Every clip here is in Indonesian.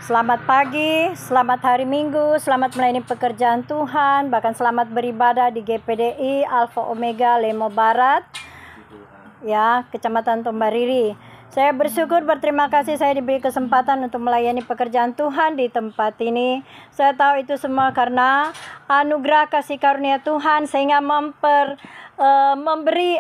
Selamat pagi, selamat hari Minggu, selamat melayani pekerjaan Tuhan, bahkan selamat beribadah di GPDI Alfa Omega Lemo Barat, ya, Kecamatan Tombariri. Saya bersyukur, berterima kasih saya diberi kesempatan untuk melayani pekerjaan Tuhan di tempat ini. Saya tahu itu semua karena anugerah kasih karunia Tuhan, sehingga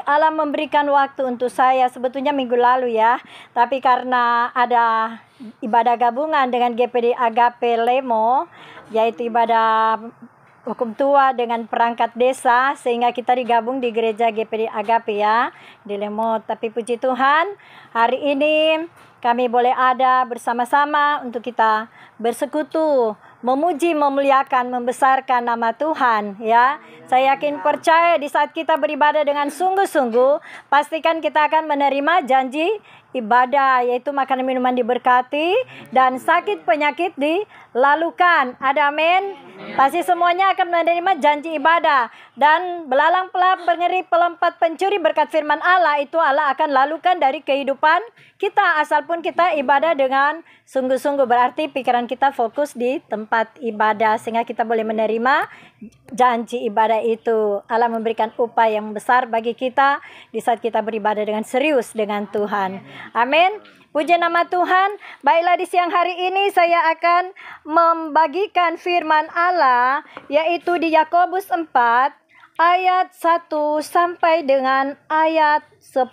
Allah memberikan waktu untuk saya sebetulnya minggu lalu ya. Tapi karena ada ibadah gabungan dengan GPD Agape Lemo, yaitu ibadah hukum tua dengan perangkat desa, sehingga kita digabung di gereja GPD Agape ya, di Lemo. Tapi puji Tuhan, hari ini kami boleh ada bersama-sama untuk kita bersekutu, memuji, memuliakan, membesarkan nama Tuhan ya. Saya yakin percaya di saat kita beribadah dengan sungguh-sungguh, pastikan kita akan menerima janji ibadah, yaitu makanan minuman diberkati dan sakit penyakit dilalukan. Ada amin. Pasti semuanya akan menerima janji ibadah, dan belalang pelap bengeri pelompat pencuri berkat firman Allah itu Allah akan lalukan dari kehidupan kita, asalpun kita ibadah dengan sungguh-sungguh. Berarti pikiran kita fokus di tempat ibadah, sehingga kita boleh menerima janji ibadah itu. Allah memberikan upah yang besar bagi kita di saat kita beribadah dengan serius dengan Tuhan. Amin. Puji nama Tuhan. Baiklah, di siang hari ini saya akan membagikan firman Allah, yaitu di Yakobus 4 ayat 1 sampai dengan ayat 10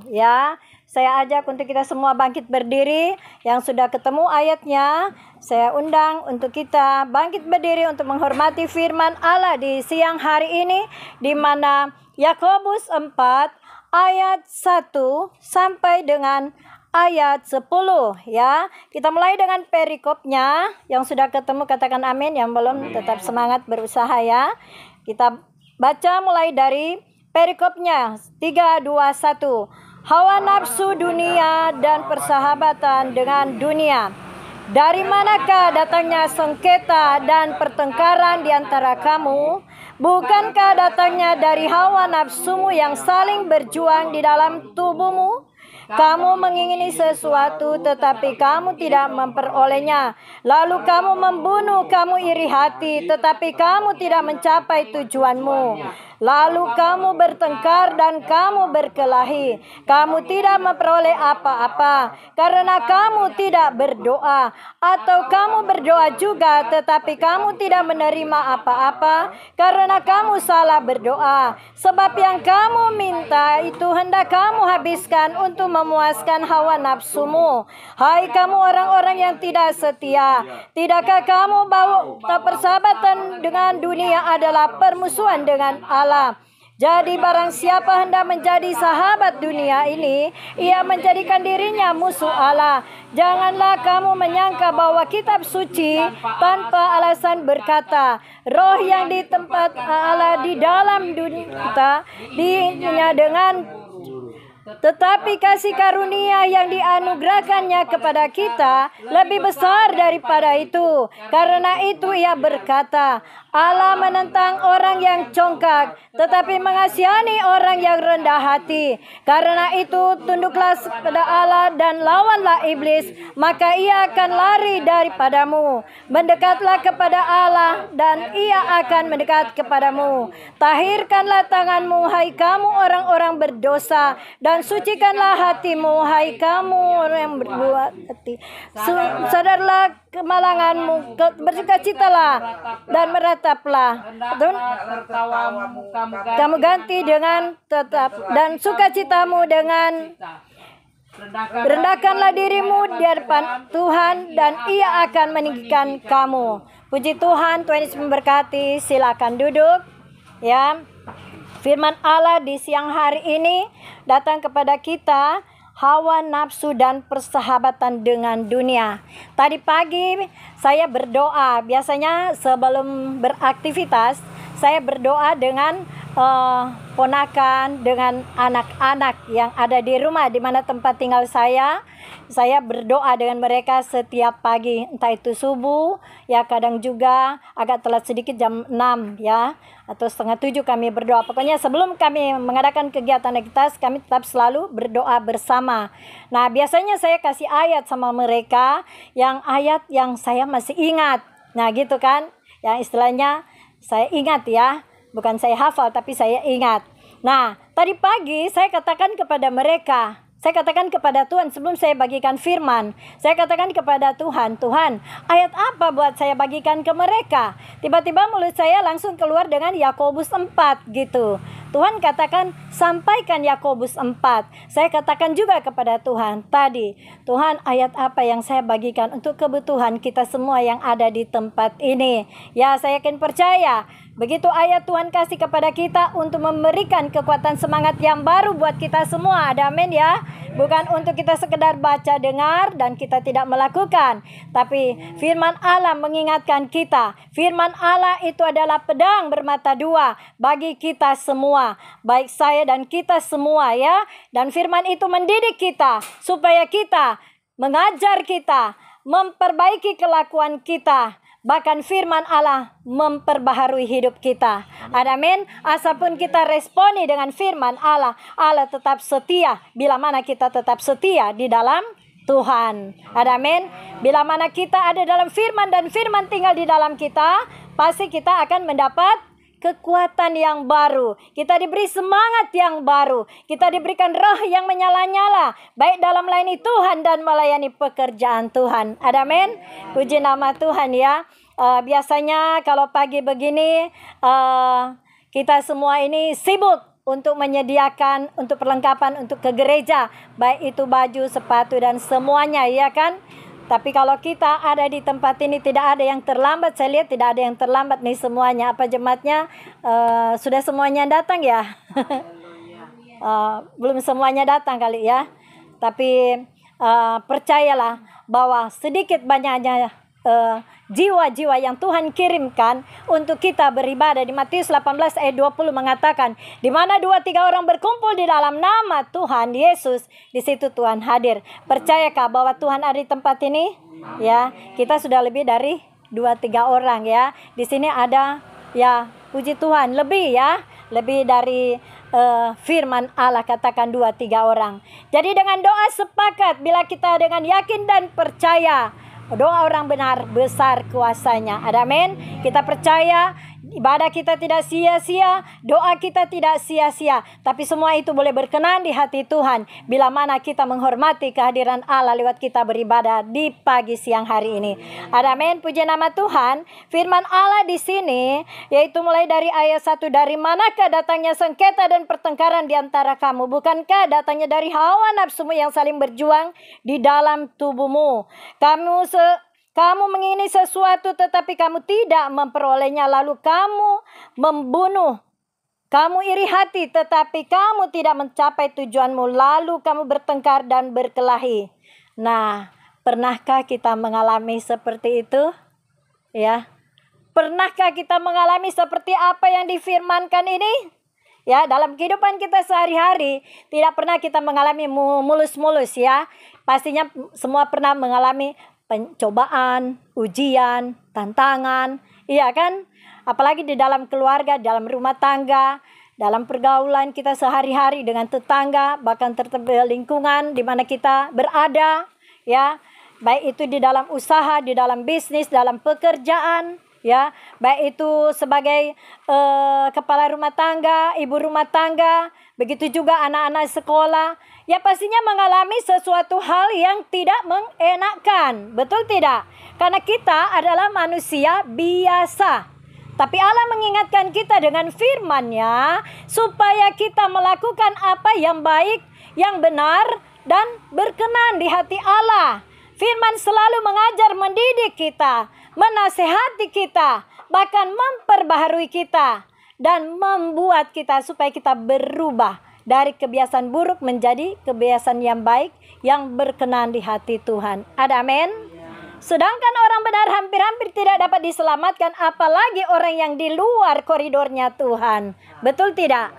ya. Saya ajak untuk kita semua bangkit berdiri. Yang sudah ketemu ayatnya, saya undang untuk kita bangkit berdiri untuk menghormati firman Allah di siang hari ini, di mana Yakobus 4 ayat 1 sampai dengan ayat 10 ya. Kita mulai dengan perikopnya. Yang sudah ketemu katakan amin, yang belum tetap semangat berusaha ya. Kita baca mulai dari perikopnya. 3, 2, 1. Hawa nafsu dunia dan persahabatan dengan dunia. Dari manakah datangnya sengketa dan pertengkaran di antara kamu? Bukankah datangnya dari hawa nafsumu yang saling berjuang di dalam tubuhmu? Kamu mengingini sesuatu tetapi kamu tidak memperolehnya. Lalu kamu membunuh, kamu iri hati tetapi kamu tidak mencapai tujuanmu. Lalu kamu bertengkar dan kamu berkelahi. Kamu tidak memperoleh apa-apa karena kamu tidak berdoa. Atau kamu berdoa juga tetapi kamu tidak menerima apa-apa karena kamu salah berdoa. Sebab yang kamu minta itu hendak kamu habiskan untuk memuaskan hawa nafsumu. Hai kamu orang-orang yang tidak setia, tidakkah kamu bahwa persahabatan dengan dunia adalah permusuhan dengan Allah? Jadi barang siapa hendak menjadi sahabat dunia ini, ia menjadikan dirinya musuh Allah. Janganlah kamu menyangka bahwa kitab suci tanpa alasan berkata, roh yang di tempat Allah di dalam dunia kita dengan tetapi kasih karunia yang dianugerahkannya kepada kita lebih besar daripada itu. Karena itu ia berkata, Allah menentang orang yang congkak, tetapi mengasihani orang yang rendah hati. Karena itu tunduklah kepada Allah dan lawanlah iblis, maka ia akan lari daripadamu. Mendekatlah kepada Allah dan ia akan mendekat kepadamu. Tahirkanlah tanganmu, hai kamu orang-orang berdosa, dan sucikanlah hatimu, hai kamu orang yang berbuat hati. Sadarlah kemalanganmu, bersukacitalah dan merataplah. Kamu ganti dengan tetap dan sukacitamu dengan rendahkanlah dirimu di hadapan Tuhan dan ia akan meninggikan kamu. Puji Tuhan, Tuhan Yesus memberkati. Silakan duduk ya. Firman Allah di siang hari ini datang kepada kita, hawa nafsu dan persahabatan dengan dunia. Tadi pagi saya berdoa. Biasanya sebelum beraktivitas saya berdoa dengan ponakan, dengan anak-anak yang ada di rumah, di mana tempat tinggal saya. Saya berdoa dengan mereka setiap pagi, entah itu subuh, ya kadang juga agak telat sedikit jam 6 ya, atau setengah 7 kami berdoa. Pokoknya sebelum kami mengadakan kegiatan aktivitas, kami tetap selalu berdoa bersama. Nah, biasanya saya kasih ayat sama mereka, yang ayat yang saya masih ingat. Nah, gitu kan, yang istilahnya saya ingat ya. Bukan saya hafal, tapi saya ingat. Nah, tadi pagi saya katakan kepada mereka, saya katakan kepada Tuhan sebelum saya bagikan firman. Saya katakan kepada Tuhan, Tuhan, ayat apa buat saya bagikan ke mereka? Tiba-tiba mulut saya langsung keluar dengan Yakobus 4 gitu. Tuhan katakan, sampaikan Yakobus 4. Saya katakan juga kepada Tuhan tadi, Tuhan, ayat apa yang saya bagikan untuk kebutuhan kita semua yang ada di tempat ini. Ya, saya yakin percaya, begitu ayat Tuhan kasih kepada kita untuk memberikan kekuatan semangat yang baru buat kita semua. Ada amin ya. Bukan untuk kita sekedar baca dengar dan kita tidak melakukan. Tapi firman Allah mengingatkan kita. Firman Allah itu adalah pedang bermata dua bagi kita semua. Baik saya dan kita semua ya. Dan firman itu mendidik kita supaya kita mengajar kita, memperbaiki kelakuan kita. Bahkan firman Allah memperbaharui hidup kita. Amin. Asapun kita responi dengan firman Allah, Allah tetap setia. Bila mana kita tetap setia di dalam Tuhan. Amin. Bila mana kita ada dalam firman dan firman tinggal di dalam kita, pasti kita akan mendapat kekuatan yang baru. Kita diberi semangat yang baru. Kita diberikan roh yang menyala-nyala, baik dalam melayani Tuhan dan melayani pekerjaan Tuhan. Amin. Puji nama Tuhan ya. Biasanya kalau pagi begini kita semua ini sibuk untuk menyediakan untuk perlengkapan untuk ke gereja, baik itu baju, sepatu dan semuanya ya kan. Tapi kalau kita ada di tempat ini tidak ada yang terlambat. Saya lihat tidak ada yang terlambat nih semuanya. Apa jemaatnya sudah semuanya datang ya? Belum semuanya datang kali ya. Tapi percayalah bahwa sedikit banyaknya jiwa-jiwa yang Tuhan kirimkan untuk kita beribadah. Di Matius 18 ayat 20 mengatakan, di mana 2-3 orang berkumpul di dalam nama Tuhan Yesus, di situ Tuhan hadir. Percayakah bahwa Tuhan ada di tempat ini? Ya, kita sudah lebih dari 2-3 orang ya. Di sini ada ya, puji Tuhan, lebih ya, lebih dari firman Allah katakan 2-3 orang. Jadi dengan doa sepakat, bila kita dengan yakin dan percaya, doa orang benar besar kuasanya. Amin. Kita percaya ibadah kita tidak sia-sia, doa kita tidak sia-sia, tapi semua itu boleh berkenan di hati Tuhan bila mana kita menghormati kehadiran Allah lewat kita beribadah di pagi siang hari ini. Amin. Puji nama Tuhan. Firman Allah di sini yaitu mulai dari ayat 1, dari manakah datangnya sengketa dan pertengkaran di antara kamu? Bukankah datangnya dari hawa nafsumu yang saling berjuang di dalam tubuhmu? Kamu mengingini sesuatu tetapi kamu tidak memperolehnya, lalu kamu membunuh. Kamu iri hati tetapi kamu tidak mencapai tujuanmu, lalu kamu bertengkar dan berkelahi. Nah, pernahkah kita mengalami seperti itu? Ya. Pernahkah kita mengalami seperti apa yang difirmankan ini? Ya, dalam kehidupan kita sehari-hari tidak pernah kita mengalami mulus-mulus ya. Pastinya semua pernah mengalami pencobaan, ujian, tantangan, iya kan? Apalagi di dalam keluarga, dalam rumah tangga, dalam pergaulan kita sehari-hari dengan tetangga, bahkan terhadap lingkungan di mana kita berada, ya. Baik itu di dalam usaha, di dalam bisnis, dalam pekerjaan, ya. Baik itu sebagai kepala rumah tangga, ibu rumah tangga, begitu juga anak-anak sekolah. Ya pastinya mengalami sesuatu hal yang tidak mengenakan. Betul tidak? Karena kita adalah manusia biasa. Tapi Allah mengingatkan kita dengan firman-Nya supaya kita melakukan apa yang baik, yang benar, dan berkenan di hati Allah. Firman selalu mengajar, mendidik kita, menasehati kita, bahkan memperbaharui kita, dan membuat kita supaya kita berubah dari kebiasaan buruk menjadi kebiasaan yang baik, yang berkenan di hati Tuhan. Ada amin? Sedangkan orang benar hampir-hampir tidak dapat diselamatkan, apalagi orang yang di luar koridornya Tuhan. Betul tidak?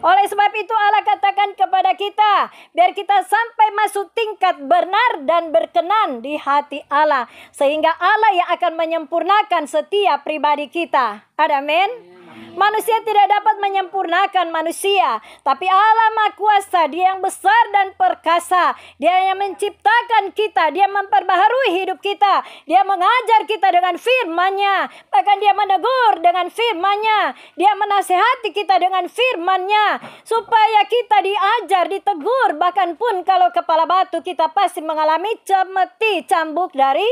Oleh sebab itu Allah katakan kepada kita, biar kita sampai masuk tingkat benar dan berkenan di hati Allah, sehingga Allah yang akan menyempurnakan setiap pribadi kita. Amin. Manusia tidak dapat menyempurnakan manusia, tapi Allah Maha Kuasa, Dia yang besar dan perkasa. Dia yang menciptakan kita, Dia memperbaharui hidup kita, Dia mengajar kita dengan firman-Nya, bahkan Dia menegur dengan firman-Nya, Dia menasehati kita dengan firman-Nya, supaya kita diajar, ditegur. Bahkan pun kalau kepala batu, kita pasti mengalami cemeti, cambuk dari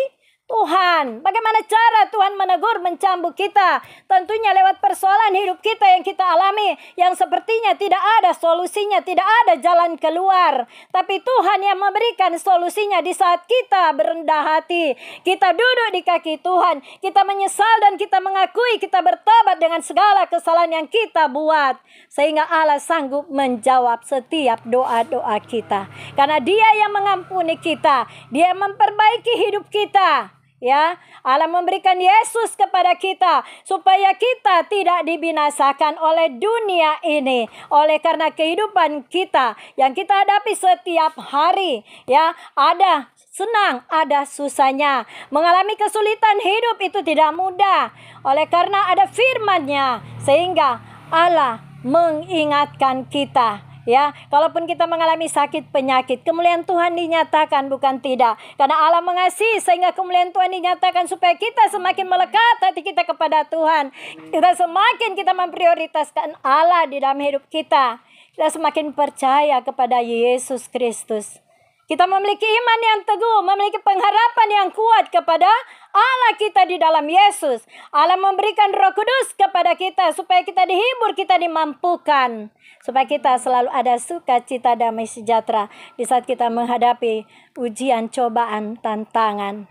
Tuhan. Bagaimana cara Tuhan menegur, mencambuk kita? Tentunya lewat persoalan hidup kita yang kita alami, yang sepertinya tidak ada solusinya, tidak ada jalan keluar. Tapi Tuhan yang memberikan solusinya di saat kita berendah hati. Kita duduk di kaki Tuhan, kita menyesal dan kita mengakui, kita bertobat dengan segala kesalahan yang kita buat. Sehingga Allah sanggup menjawab setiap doa-doa kita. Karena Dia yang mengampuni kita, Dia memperbaiki hidup kita. Ya, Allah memberikan Yesus kepada kita supaya kita tidak dibinasakan oleh dunia ini, oleh karena kehidupan kita yang kita hadapi setiap hari. Ya, ada senang, ada susahnya. Mengalami kesulitan hidup itu tidak mudah. Oleh karena ada firman-Nya, sehingga Allah mengingatkan kita. Ya, kalaupun kita mengalami sakit penyakit, kemuliaan Tuhan dinyatakan, bukan tidak. Karena Allah mengasihi sehingga kemuliaan Tuhan dinyatakan supaya kita semakin melekat hati kita kepada Tuhan. Kita memprioritaskan Allah di dalam hidup kita. Kita semakin percaya kepada Yesus Kristus. Kita memiliki iman yang teguh, memiliki pengharapan yang kuat kepada Allah kita di dalam Yesus. Allah memberikan Roh Kudus kepada kita supaya kita dihibur, kita dimampukan. Supaya kita selalu ada sukacita, damai sejahtera di saat kita menghadapi ujian, cobaan, tantangan.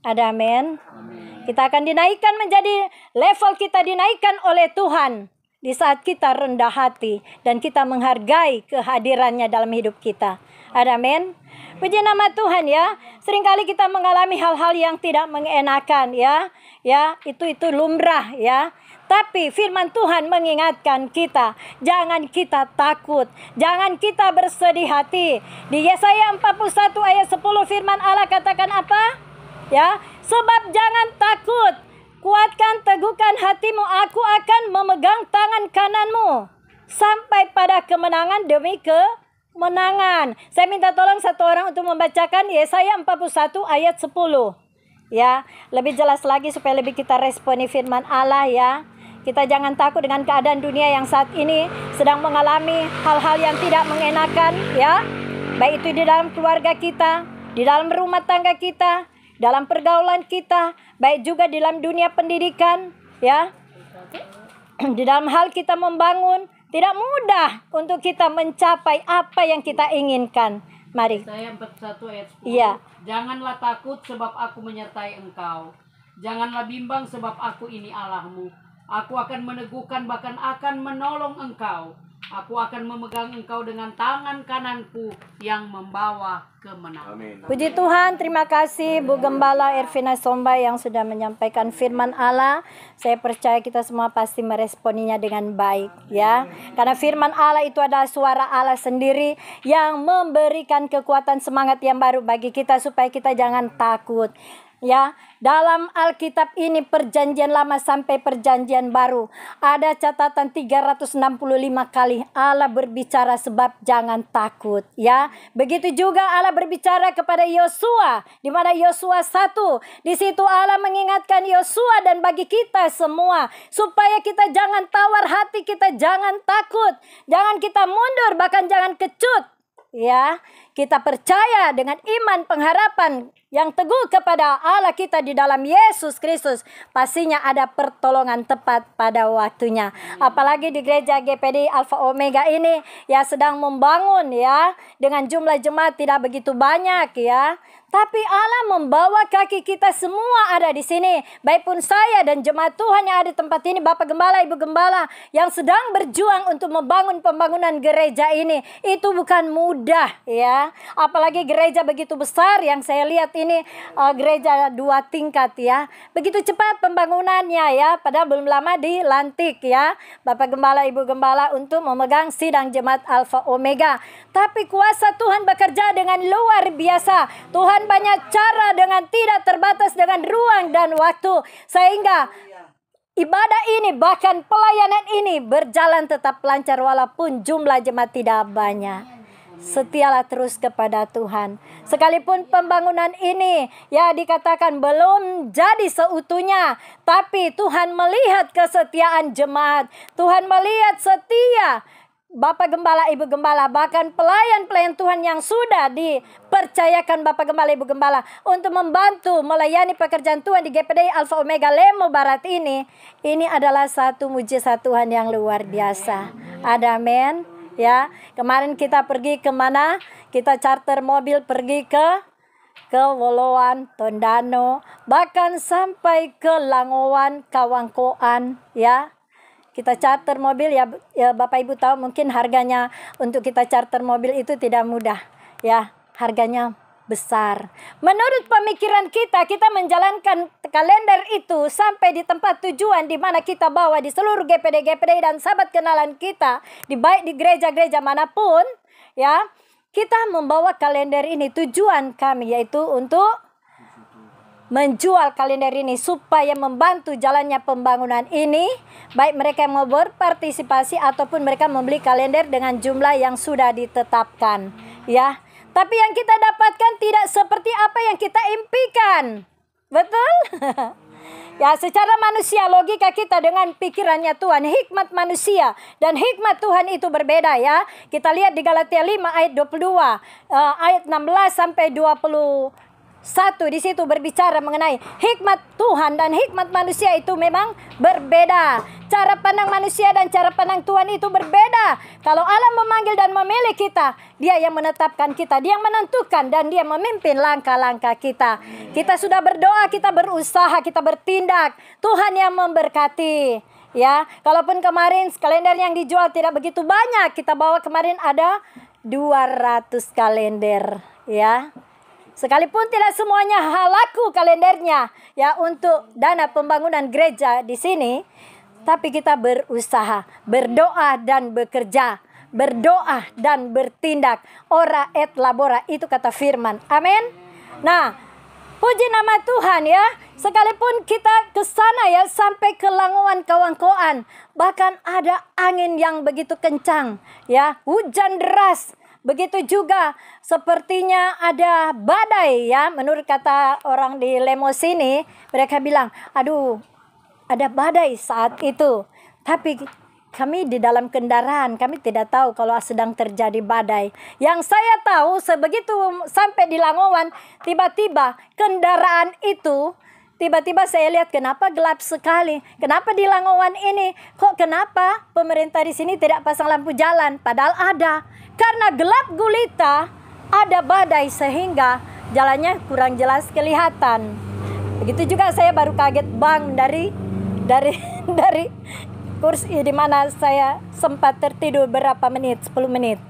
Ada amin. Kita akan dinaikkan menjadi level kita dinaikkan oleh Tuhan di saat kita rendah hati dan kita menghargai kehadirannya dalam hidup kita. Ada amin. Puji nama Tuhan ya. Seringkali kita mengalami hal-hal yang tidak mengenakan ya. Ya, itu lumrah ya. Tapi firman Tuhan mengingatkan kita, jangan kita takut, jangan kita bersedih hati. Di Yesaya 41 ayat 10 firman Allah katakan apa? Ya, sebab jangan takut, kuatkan teguhkan hatimu, aku akan memegang tangan kananmu sampai pada kemenangan demi kemenangan. Saya minta tolong satu orang untuk membacakan Yesaya 41 ayat 10. Ya, lebih jelas lagi supaya lebih kita responi firman Allah ya. Kita jangan takut dengan keadaan dunia yang saat ini sedang mengalami hal-hal yang tidak mengenakan ya. Baik itu di dalam keluarga kita, di dalam rumah tangga kita, dalam pergaulan kita, baik juga di dalam dunia pendidikan ya. Di dalam hal kita membangun, tidak mudah untuk kita mencapai apa yang kita inginkan. Mari. Saya 41 ayat 10. Iya. Janganlah takut sebab aku menyertai engkau. Janganlah bimbang sebab aku ini Allahmu. Aku akan meneguhkan bahkan akan menolong engkau. Aku akan memegang engkau dengan tangan kananku yang membawa kemenangan. Amin. Puji Tuhan, terima kasih Bu Gembala Ervina Somba yang sudah menyampaikan firman Allah. Saya percaya kita semua pasti meresponinya dengan baik ya. Karena firman Allah itu adalah suara Allah sendiri yang memberikan kekuatan semangat yang baru bagi kita supaya kita jangan takut. Ya, dalam Alkitab ini perjanjian lama sampai perjanjian baru ada catatan 365 kali Allah berbicara sebab jangan takut ya. Begitu juga Allah berbicara kepada Yosua di mana Yosua 1. Di situ Allah mengingatkan Yosua dan bagi kita semua supaya kita jangan tawar hati, kita jangan takut, jangan kita mundur, bahkan jangan kecut. Ya, kita percaya dengan iman pengharapan yang teguh kepada Allah kita di dalam Yesus Kristus, pastinya ada pertolongan tepat pada waktunya. Apalagi di gereja GPD Alpha Omega ini ya sedang membangun ya, dengan jumlah jemaat tidak begitu banyak ya. Tapi Allah membawa kaki kita semua ada di sini. Baik pun saya dan jemaat Tuhan yang ada di tempat ini, Bapak Gembala, Ibu Gembala yang sedang berjuang untuk membangun pembangunan gereja ini. Itu bukan mudah ya. ya. Apalagi gereja begitu besar yang saya lihat ini, gereja 2 tingkat ya. Begitu cepat pembangunannya ya, padahal belum lama dilantik ya Bapak Gembala, Ibu Gembala untuk memegang sidang jemaat Alfa Omega. Tapi kuasa Tuhan bekerja dengan luar biasa. Tuhan banyak cara dengan tidak terbatas dengan ruang dan waktu, sehingga ibadah ini, bahkan pelayanan ini berjalan tetap lancar walaupun jumlah jemaat tidak banyak. Setialah terus kepada Tuhan. Sekalipun pembangunan ini ya dikatakan belum jadi seutuhnya, tapi Tuhan melihat kesetiaan jemaat. Tuhan melihat setia Bapak Gembala, Ibu Gembala, bahkan pelayan-pelayan Tuhan yang sudah dipercayakan Bapak Gembala, Ibu Gembala untuk membantu melayani pekerjaan Tuhan di GPD Alfa Omega Lemo Barat ini adalah satu mujizat Tuhan yang luar biasa. Ada amin ya. Kemarin kita pergi kemana? Kita charter mobil pergi ke Woloan, Tondano, bahkan sampai ke Langowan, Kawangkoan ya. Kita charter mobil ya, Bapak Ibu tahu mungkin harganya untuk kita charter mobil itu tidak mudah ya, harganya besar. Menurut pemikiran kita menjalankan kalender itu sampai di tempat tujuan di mana kita bawa di seluruh GPD dan sahabat kenalan kita, baik di gereja-gereja manapun ya, kita membawa kalender ini. Tujuan kami yaitu untuk menjual kalender ini supaya membantu jalannya pembangunan ini, baik mereka yang mau berpartisipasi ataupun mereka membeli kalender dengan jumlah yang sudah ditetapkan ya. Tapi yang kita dapatkan tidak seperti apa yang kita impikan. Betul? Ya, secara manusia, logika kita dengan pikirannya Tuhan, hikmat manusia dan hikmat Tuhan itu berbeda ya. Kita lihat di Galatia 5 ayat 22, ayat 16 sampai 21. Di situ berbicara mengenai hikmat Tuhan dan hikmat manusia itu memang berbeda. Cara pandang manusia dan cara pandang Tuhan itu berbeda. Kalau Allah memanggil dan memilih kita, Dia yang menetapkan kita, Dia yang menentukan dan Dia memimpin langkah-langkah kita. Kita sudah berdoa, kita berusaha, kita bertindak. Tuhan yang memberkati. Ya, kalaupun kemarin kalender yang dijual tidak begitu banyak, kita bawa kemarin ada 200 kalender, ya. Sekalipun tidak semuanya laku kalendernya ya untuk dana pembangunan gereja di sini, tapi kita berusaha, berdoa dan bekerja, berdoa dan bertindak. Ora et labora, itu kata firman. Amin. Nah, puji nama Tuhan ya. Sekalipun kita ke sana ya sampai ke Langowan, Kawangkoan, bahkan ada angin yang begitu kencang ya, hujan deras. Begitu juga sepertinya ada badai ya. Menurut kata orang di Lemo sini, mereka bilang, aduh ada badai saat itu. Tapi kami di dalam kendaraan, kami tidak tahu kalau sedang terjadi badai. Yang saya tahu sebegitu sampai di Langowan, tiba-tiba kendaraan itu, tiba-tiba saya lihat kenapa gelap sekali. Kenapa di Langowan ini? Kok kenapa pemerintah di sini tidak pasang lampu jalan? Padahal ada. Karena gelap gulita, ada badai sehingga jalannya kurang jelas kelihatan. Begitu juga saya baru kaget bang dari kursi di mana saya sempat tertidur berapa menit, 10 menit.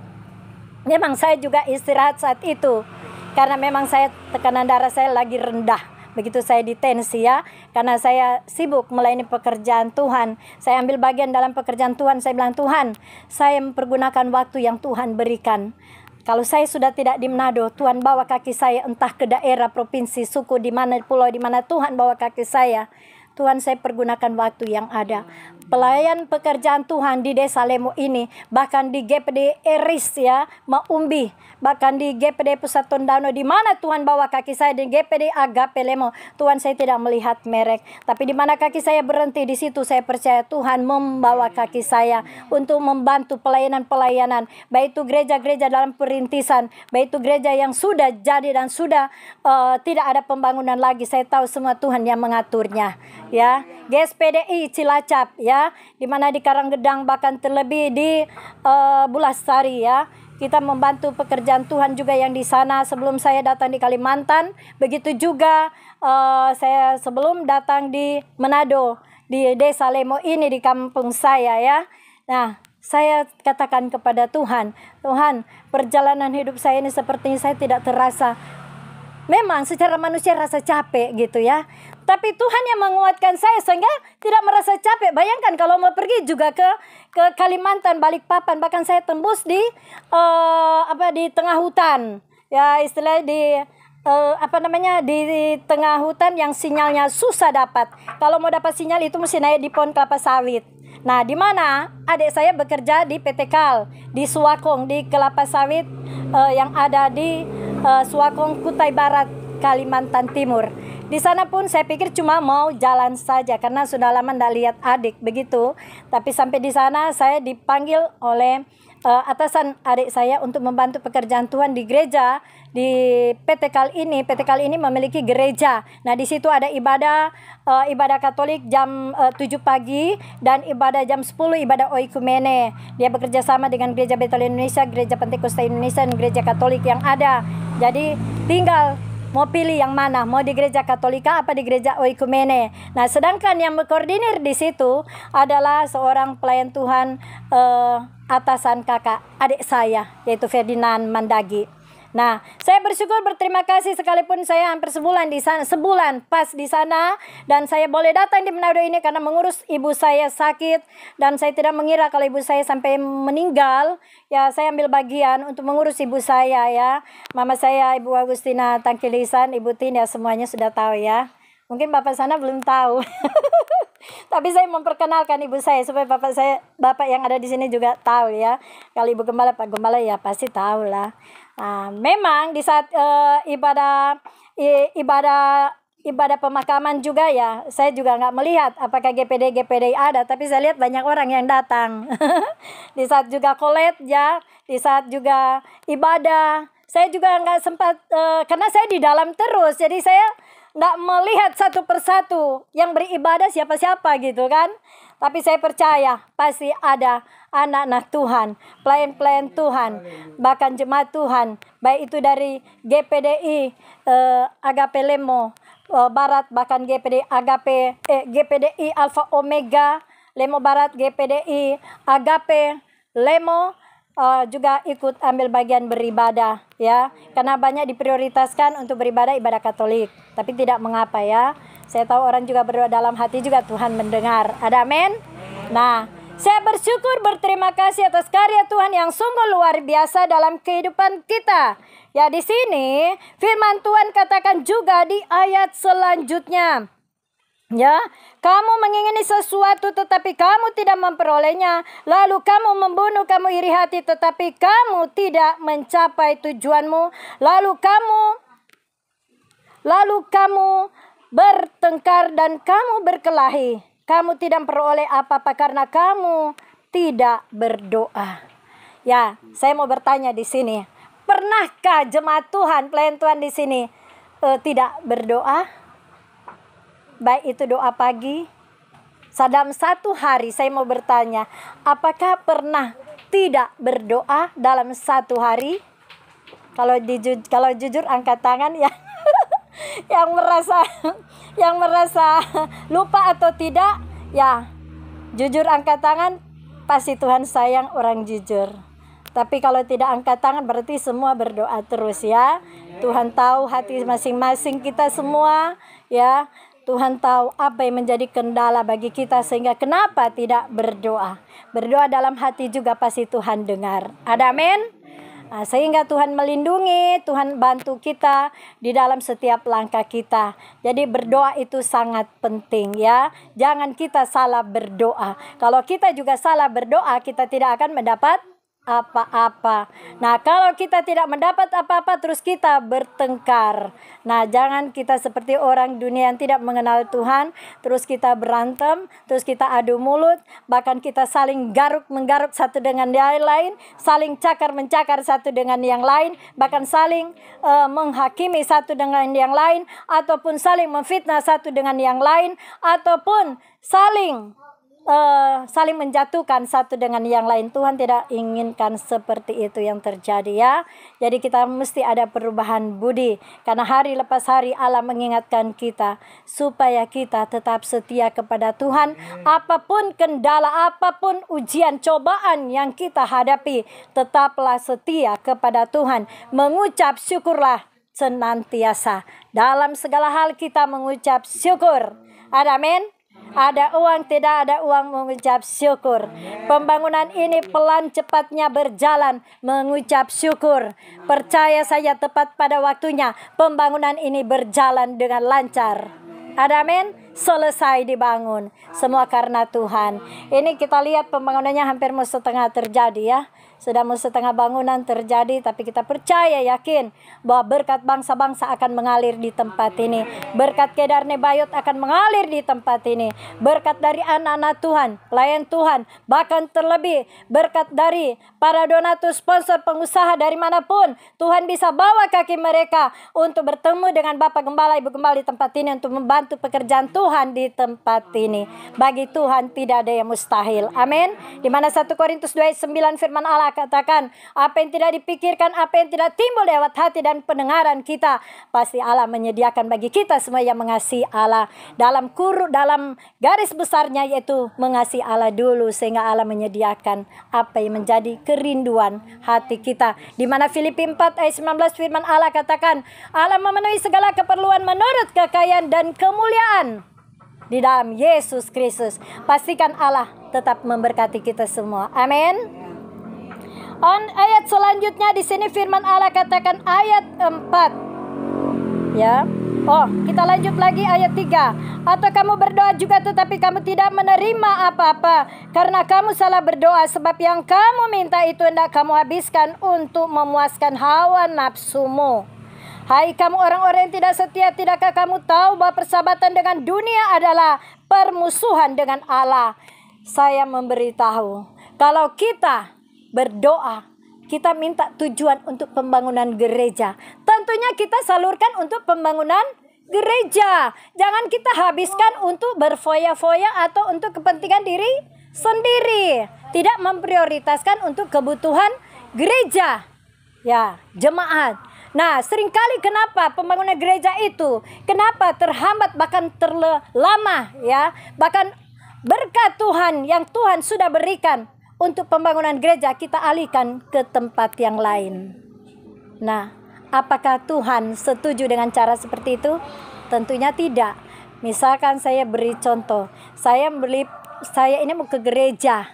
Memang saya juga istirahat saat itu karena memang saya tekanan darah saya lagi rendah. Begitu saya ditensi ya, karena saya sibuk melayani pekerjaan Tuhan. Saya ambil bagian dalam pekerjaan Tuhan. Saya bilang, Tuhan, saya mempergunakan waktu yang Tuhan berikan. Kalau saya sudah tidak di Manado, Tuhan bawa kaki saya entah ke daerah, provinsi, suku, di mana pulau, di mana Tuhan bawa kaki saya. Tuhan, saya pergunakan waktu yang ada. Pelayan pekerjaan Tuhan di Desa Lemo ini, bahkan di GPD Eris ya, Maumbi, bahkan di GPD Pusat Tondano, di mana Tuhan bawa kaki saya, di GPD Agape Lemo, Tuhan saya tidak melihat merek, tapi di mana kaki saya berhenti, di situ saya percaya Tuhan membawa kaki saya untuk membantu pelayanan-pelayanan, baik itu gereja-gereja dalam perintisan, baik itu gereja yang sudah jadi dan sudah tidak ada pembangunan lagi. Saya tahu semua Tuhan yang mengaturnya ya. GSPDI Cilacap ya, di mana di Karanggedang, bahkan terlebih di Bulasari ya. Kita membantu pekerjaan Tuhan juga yang di sana sebelum saya datang di Kalimantan. Begitu juga saya sebelum datang di Manado, di Desa Lemo ini, di kampung saya ya. Nah, saya katakan kepada Tuhan, Tuhan, perjalanan hidup saya ini sepertinya saya tidak terasa. Memang secara manusia rasa capek gitu ya. Tapi Tuhan yang menguatkan saya sehingga tidak merasa capek. Bayangkan kalau mau pergi juga ke Kalimantan, Balikpapan, bahkan saya tembus di di tengah hutan. Ya, istilahnya di tengah hutan yang sinyalnya susah dapat. Kalau mau dapat sinyal itu mesti naik di pohon kelapa sawit. Nah, di mana adik saya bekerja di PT Kal, di Suakong, di kelapa sawit yang ada di Suakong, Kutai Barat, Kalimantan Timur. Di sana pun saya pikir cuma mau jalan saja karena sudah lama tidak lihat adik begitu. Tapi sampai di sana saya dipanggil oleh atasan adik saya untuk membantu pekerjaan Tuhan di gereja di PT Kal ini. PT Kal ini memiliki gereja. Nah, di situ ada ibadah Katolik jam 7 pagi dan ibadah jam 10 ibadah oikumene. Dia bekerja sama dengan Gereja Betel Indonesia, Gereja Pentakosta Indonesia dan Gereja Katolik yang ada. Jadi tinggal mau pilih yang mana, mau di gereja Katolika apa di gereja Oikumene. Nah, sedangkan yang berkoordinir di situ adalah seorang pelayan Tuhan atasan kakak adik saya, yaitu Ferdinand Mandagi. Nah, saya bersyukur berterima kasih sekalipun saya hampir sebulan di sana, sebulan pas di sana, dan saya boleh datang di Manado ini karena mengurus ibu saya sakit dan saya tidak mengira kalau ibu saya sampai meninggal. Ya, saya ambil bagian untuk mengurus ibu saya ya. Mama saya Ibu Agustina Tangkilisan, Ibu Tin ya semuanya sudah tahu ya. Mungkin bapak sana belum tahu. Tapi saya memperkenalkan ibu saya supaya bapak yang ada di sini juga tahu ya. Kalau Ibu Gembala, Pak Gembala ya pasti tahu lah. Nah, memang di saat ibadah pemakaman juga ya, saya juga nggak melihat apakah GPD ada, tapi saya lihat banyak orang yang datang. Di saat juga kolet ya, di saat juga ibadah, saya juga nggak sempat karena saya di dalam terus, jadi saya nggak melihat satu persatu yang beribadah siapa-siapa gitu kan. Tapi saya percaya pasti ada anak-anak Tuhan, pelayan-pelayan Tuhan, bahkan jemaat Tuhan, baik itu dari GPDI Agape Lemo Barat, bahkan GPDI Alpha Omega Lemo Barat, GPDI Agape Lemo juga ikut ambil bagian beribadah ya, karena banyak diprioritaskan untuk beribadah ibadah Katolik. Tapi tidak mengapa ya, saya tahu orang juga berdoa dalam hati juga Tuhan mendengar. Ada amin. Nah, saya bersyukur berterima kasih atas karya Tuhan yang sungguh luar biasa dalam kehidupan kita. Ya, di sini firman Tuhan katakan juga di ayat selanjutnya. Ya, kamu mengingini sesuatu tetapi kamu tidak memperolehnya. Lalu kamu membunuh, kamu iri hati tetapi kamu tidak mencapai tujuanmu. Lalu kamu bertengkar dan kamu berkelahi. Kamu tidak memperoleh apa-apa karena kamu tidak berdoa. Ya, saya mau bertanya di sini. Pernahkah jemaat Tuhan, pelayan Tuhan di sini tidak berdoa? Baik itu doa pagi. Dalam satu hari saya mau bertanya, apakah pernah tidak berdoa dalam satu hari? Kalau jujur angkat tangan ya. yang merasa lupa atau tidak, ya jujur angkat tangan, pasti Tuhan sayang orang jujur. Tapi kalau tidak angkat tangan berarti semua berdoa terus ya. Tuhan tahu hati masing-masing kita semua ya. Tuhan tahu apa yang menjadi kendala bagi kita sehingga kenapa tidak berdoa. Berdoa dalam hati juga pasti Tuhan dengar. Ada amin? Nah, sehingga Tuhan melindungi, Tuhan bantu kita di dalam setiap langkah kita. Jadi berdoa itu sangat penting ya. Jangan kita salah berdoa. Kalau kita juga salah berdoa, kita tidak akan mendapat apa-apa. Nah, kalau kita tidak mendapat apa-apa terus kita bertengkar. Nah, jangan kita seperti orang dunia yang tidak mengenal Tuhan, terus kita berantem, terus kita adu mulut, bahkan kita saling garuk-menggaruk satu dengan yang lain, saling cakar-mencakar satu dengan yang lain, bahkan saling menghakimi satu dengan yang lain, ataupun saling memfitnah satu dengan yang lain, ataupun saling saling menjatuhkan satu dengan yang lain. Tuhan tidak inginkan seperti itu yang terjadi ya. Jadi kita mesti ada perubahan budi, karena hari lepas hari Allah mengingatkan kita supaya kita tetap setia kepada Tuhan. Apapun kendala, apapun ujian, cobaan yang kita hadapi, tetaplah setia kepada Tuhan. Mengucap syukurlah senantiasa. Dalam segala hal kita mengucap syukur. Amin. Ada uang, tidak ada uang, mengucap syukur. Pembangunan ini pelan cepatnya berjalan, mengucap syukur. Percaya saya tepat pada waktunya, pembangunan ini berjalan dengan lancar. Amin. Selesai dibangun. Semua karena Tuhan. Ini kita lihat pembangunannya hampir mau setengah terjadi ya. Sudah mau setengah bangunan terjadi, tapi kita percaya, yakin bahwa berkat bangsa-bangsa akan mengalir di tempat ini. Berkat Kedar Nebayot akan mengalir di tempat ini. Berkat dari anak-anak Tuhan, pelayan Tuhan, bahkan terlebih berkat dari para donatur, sponsor, pengusaha dari manapun. Tuhan bisa bawa kaki mereka untuk bertemu dengan Bapak Gembala, Ibu Gembala di tempat ini untuk membantu pekerjaan Tuhan di tempat ini. Bagi Tuhan tidak ada yang mustahil. Amin. Di mana 1 Korintus 2:9 firman Allah katakan, apa yang tidak dipikirkan, apa yang tidak timbul lewat hati dan pendengaran kita, pasti Allah menyediakan bagi kita semua yang mengasihi Allah. Dalam garis besarnya yaitu mengasihi Allah dulu, sehingga Allah menyediakan apa yang menjadi kerinduan hati kita. Di mana Filipi 4:19 firman Allah katakan, Allah memenuhi segala keperluan menurut kekayaan dan kemuliaan di dalam Yesus Kristus. Pastikan Allah tetap memberkati kita semua. Amin. Ayat selanjutnya di sini firman Allah katakan ayat 4. Ya. Kita lanjut lagi ayat 3. Atau kamu berdoa juga tetapi kamu tidak menerima apa-apa karena kamu salah berdoa, sebab yang kamu minta itu hendak kamu habiskan untuk memuaskan hawa nafsumu. Hai kamu orang-orang yang tidak setia, tidakkah kamu tahu bahwa persahabatan dengan dunia adalah permusuhan dengan Allah? Saya memberitahu, kalau kita berdoa, kita minta tujuan untuk pembangunan gereja, tentunya kita salurkan untuk pembangunan gereja. Jangan kita habiskan untuk berfoya-foya atau untuk kepentingan diri sendiri. Tidak memprioritaskan untuk kebutuhan gereja, ya, jemaat. Nah, seringkali kenapa pembangunan gereja itu terhambat, bahkan terlama, ya, bahkan berkat Tuhan yang Tuhan sudah berikan untuk pembangunan gereja kita alihkan ke tempat yang lain. Nah, apakah Tuhan setuju dengan cara seperti itu? Tentunya tidak. Misalkan saya beri contoh, saya ini mau ke gereja.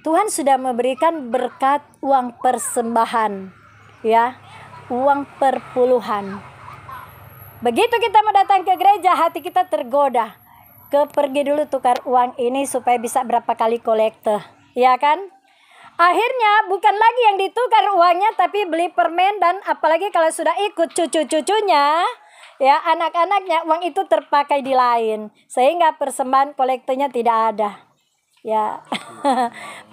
Tuhan sudah memberikan berkat uang persembahan, ya, uang perpuluhan. Begitu kita mau datang ke gereja, hati kita tergoda. Pergi dulu tukar uang ini supaya bisa berapa kali kolekte. Ya kan? Akhirnya bukan lagi yang ditukar uangnya, tapi beli permen, dan apalagi kalau sudah ikut cucu-cucunya, ya, anak-anaknya, uang itu terpakai di lain, sehingga persembahan kolektenya tidak ada. Ya.